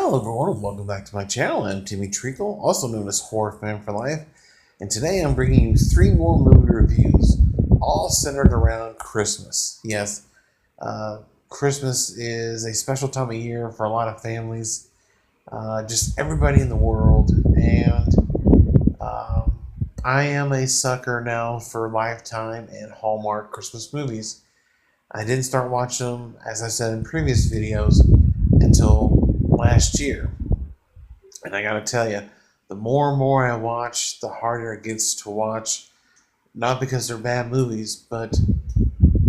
Hello everyone and welcome back to my channel. I'm Timmy Treacle, also known as Horror Fan for Life, and today I'm bringing you 3 more movie reviews, all centered around Christmas. Yes, Christmas is a special time of year for a lot of families, just everybody in the world, and I am a sucker now for Lifetime and Hallmark Christmas movies. I didn't start watching them, as I said in previous videos, until last year. And I gotta tell you, the more and more I watch, the harder it gets to watch. Not because they're bad movies, but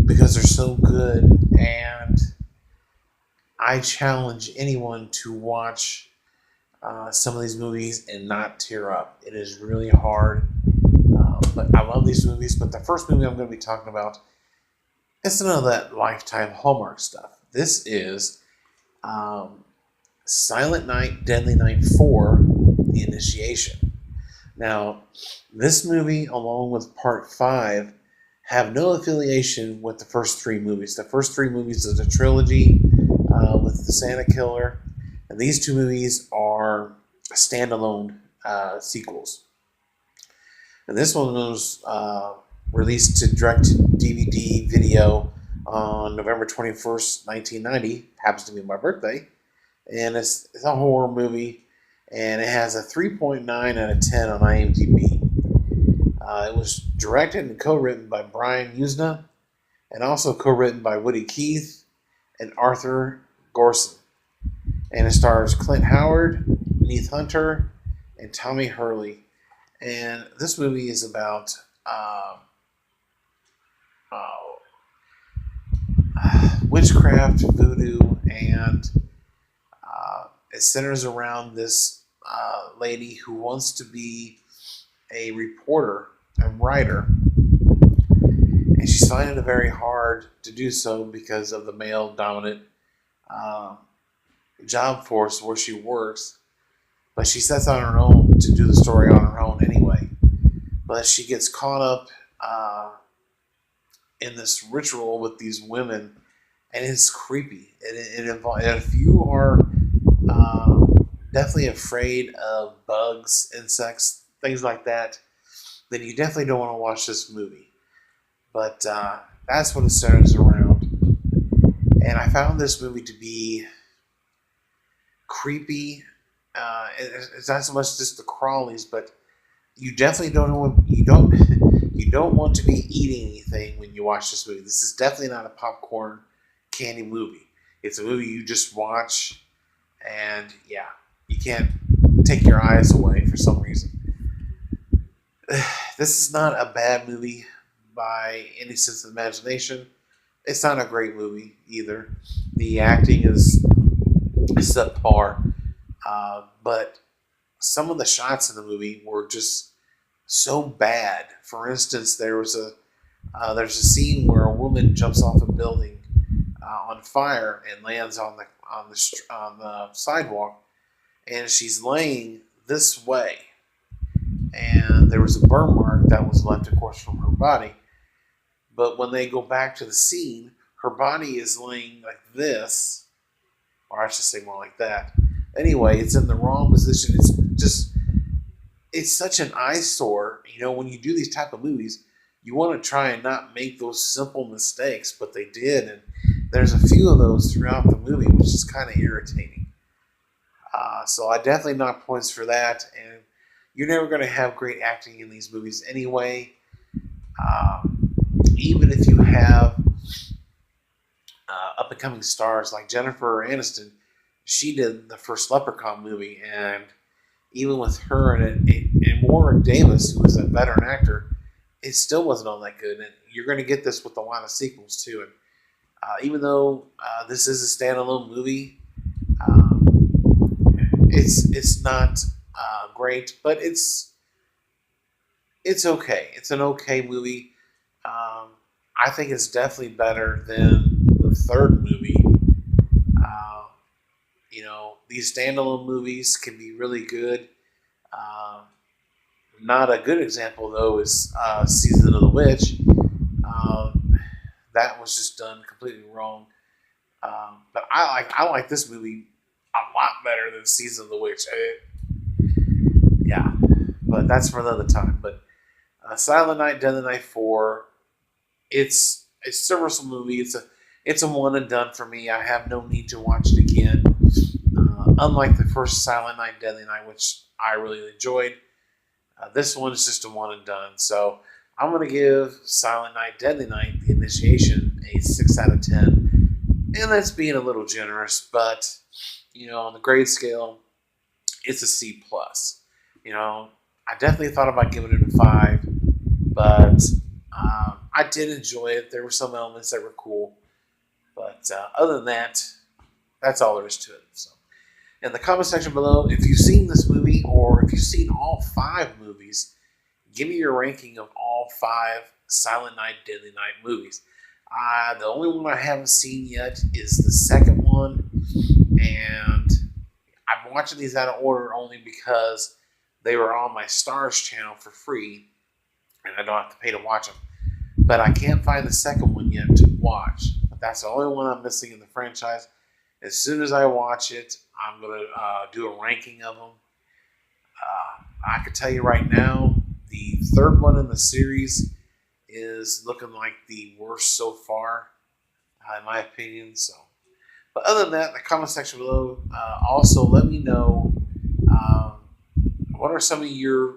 because they're so good. And I challenge anyone to watch some of these movies and not tear up. It is really hard. But I love these movies. But the first movie I'm going to be talking about is none of that Lifetime Hallmark stuff. This is Silent Night, Deadly Night 4, The Initiation. Now, this movie, along with Part 5, have no affiliation with the first 3 movies. The first 3 movies is a trilogy with the Santa Killer, and these 2 movies are standalone sequels. And this one was released to direct-to-DVD video on November 21st, 1990. Happens to be my birthday. And it's a horror movie, and it has a 3.9 out of 10 on IMDb. It was directed and co-written by Brian Yuzna, and also co-written by Woody Keith and Arthur Gorson. And it stars Clint Howard, Neith Hunter, and Tommy Hurley. And this movie is about witchcraft, voodoo, and it centers around this lady who wants to be a reporter, a writer, and she's finding it very hard to do so because of the male-dominant job force where she works. But she sets on her own to do the story on her own anyway. But she gets caught up in this ritual with these women, and it's creepy. And if you are definitely afraid of bugs, insects, things like that, then you definitely don't want to watch this movie. But that's what it centers around. And I found this movie to be creepy. It's not so much just the crawlies, but you definitely you don't want to be eating anything when you watch this movie. This is definitely not a popcorn candy movie. It's a movie you just watch, and yeah, you can't take your eyes away for some reason. This is not a bad movie by any sense of imagination. It's not a great movie either. The acting is subpar, but some of the shots in the movie were just so bad. For instance, there's a scene where a woman jumps off a building on fire and lands on the sidewalk, and she's laying this way, and there was a burn mark that was left, of course, from her body. But when they go back to the scene, her body is laying like this, or I should say more like that. Anyway, it's in the wrong position. It's such an eyesore. You know, when you do these type of movies, you want to try and not make those simple mistakes, but they did, and there's a few of those throughout the movie, which is kind of irritating. So I definitely knock points for that, and you're never going to have great acting in these movies anyway. Even if you have up-and-coming stars like Jennifer Aniston, she did the first Leprechaun movie, and even with her and Warwick Davis, who is a veteran actor, it still wasn't all that good. And you're going to get this with a lot of sequels too. And even though this is a standalone movie, it's not great, but it's okay. It's an okay movie. I think it's definitely better than the third movie. These standalone movies can be really good. Not a good example, though, is Season of the Witch. That was just done completely wrong. But I like this movie a lot better than Season of the Witch. Yeah, but that's for another time. But Silent Night, Deadly Night 4, it's a serviceable movie. It's a one and done for me. I have no need to watch it again. Unlike the first Silent Night, Deadly Night, which I really enjoyed, this one is just a one and done. So I'm going to give Silent Night, Deadly Night, The Initiation, a 6 out of 10. And that's being a little generous, but, on the grade scale, it's a C+. I definitely thought about giving it a 5, but I did enjoy it. There were some elements that were cool. But other than that, that's all there is to it. So, in the comment section below, if you've seen this movie or if you've seen all 5 movies, give me your ranking of all 5 Silent Night, Deadly Night movies. The only one I haven't seen yet is the second one, and I'm watching these out of order only because they were on my Stars channel for free, and I don't have to pay to watch them. But I can't find the second one yet to watch. But that's the only one I'm missing in the franchise. As soon as I watch it, I'm going to do a ranking of them. I can tell you right now, the third one in the series is looking like the worst so far, in my opinion. So, but other than that, in the comment section below, also let me know what are some of your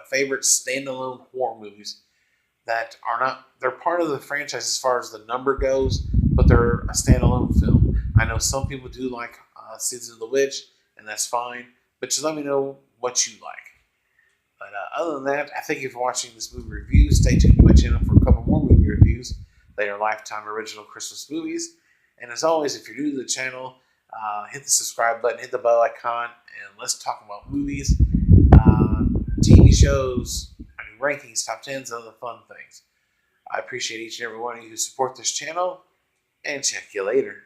favorite standalone horror movies that are not, they're part of the franchise as far as the number goes, but they're a standalone film. I know some people do like Season of the Witch, and that's fine, but just let me know what you like. But other than that, I thank you for watching this movie review. Stay tuned to my channel for a couple more movie reviews. They are Lifetime original Christmas movies. And as always, if you're new to the channel, hit the subscribe button, hit the bell icon, and let's talk about movies, TV shows, rankings, top 10s, and other fun things. I appreciate each and every one of you who support this channel, and check you later.